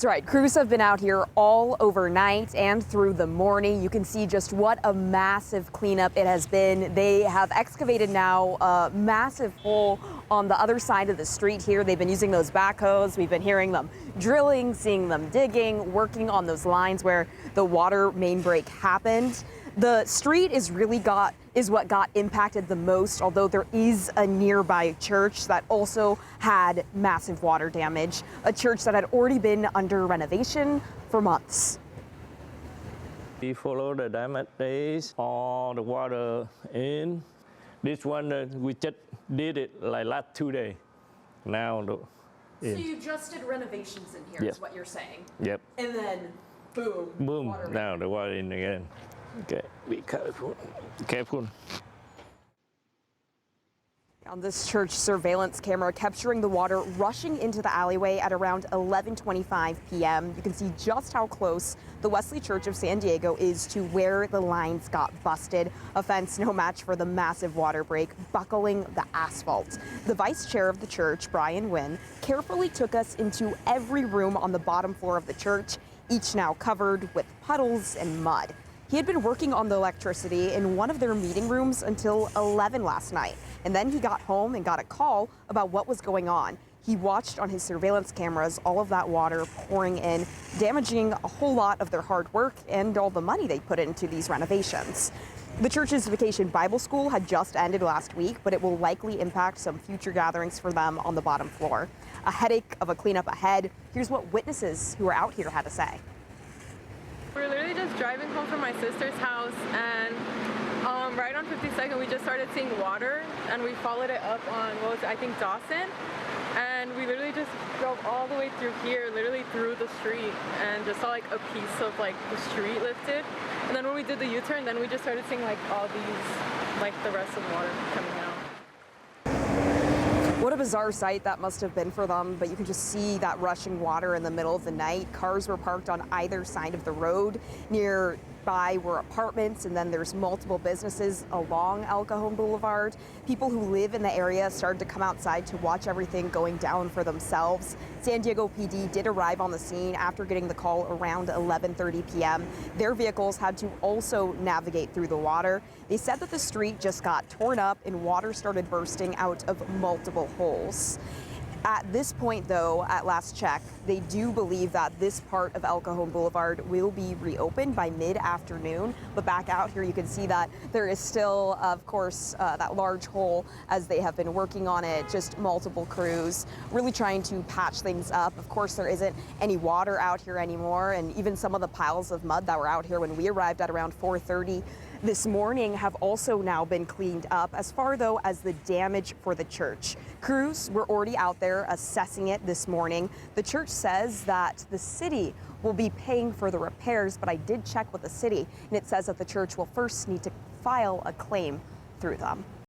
That's right. Crews have been out here all overnight and through the morning. You can see just what a massive cleanup it has been. They have excavated now a massive hole on the other side of the street here. They've been using those backhoes. We've been hearing them drilling, seeing them digging, working on those lines where the water main break happened. The street is what got impacted the most, although there is a nearby church that also had massive water damage, a church that had already been under renovation for months. We follow the damage days, all the water in. This one, we just did it like last 2 days. Now, So you just did renovations in here, Yep. is what you're saying? Yep. And then, boom. Boom, water. now the water in again. Okay, be careful. Careful. On this church surveillance camera capturing the water rushing into the alleyway at around 11:25 p.m. You can see just how close the Wesley Church of San Diego is to where the lines got busted. A fence no match for the massive water break buckling the asphalt. The vice chair of the church, Brian Wynn, carefully took us into every room on the bottom floor of the church, each now covered with puddles and mud. He had been working on the electricity in one of their meeting rooms until 11 last night, and then he got home and got a call about what was going on. He watched on his surveillance cameras all of that water pouring in, damaging a whole lot of their hard work and all the money they put into these renovations. The church's Vacation Bible School had just ended last week, but it will likely impact some future gatherings for them on the bottom floor. A headache of a cleanup ahead. Here's what witnesses who were out here had to say. We're literally just driving home from my sister's house, and right on 52nd we just started seeing water, and we followed it up on, I think Dawson, and we literally just drove all the way through here, literally through the street, and just saw like a piece of like the street lifted. And then when we did the U-turn, then we just started seeing like all these, like the rest of the water coming out. What a bizarre sight that must have been for them, but you can just see that rushing water in the middle of the night. Cars were parked on either side of the road. Nearby were apartments, and then there's multiple businesses along El Cajon Boulevard. People who live in the area started to come outside to watch everything going down for themselves. San Diego PD did arrive on the scene after getting the call around 11:30 p.m. Their vehicles had to also navigate through the water. They said that the street just got torn up and water started bursting out of multiple holes. At this point, though, at last check, they do believe that this part of El Cajon Boulevard will be reopened by mid-afternoon. But back out here, you can see that there is still, of course, that large hole as they have been working on it, just multiple crews really trying to patch things up. Of course, there isn't any water out here anymore, and even some of the piles of mud that were out here when we arrived at around 4:30 this morning have also now been cleaned up. As far, though, as the damage for the church, crews were already out there assessing it this morning. The church says that the city will be paying for the repairs, but I did check with the city, and it says that the church will first need to file a claim through them.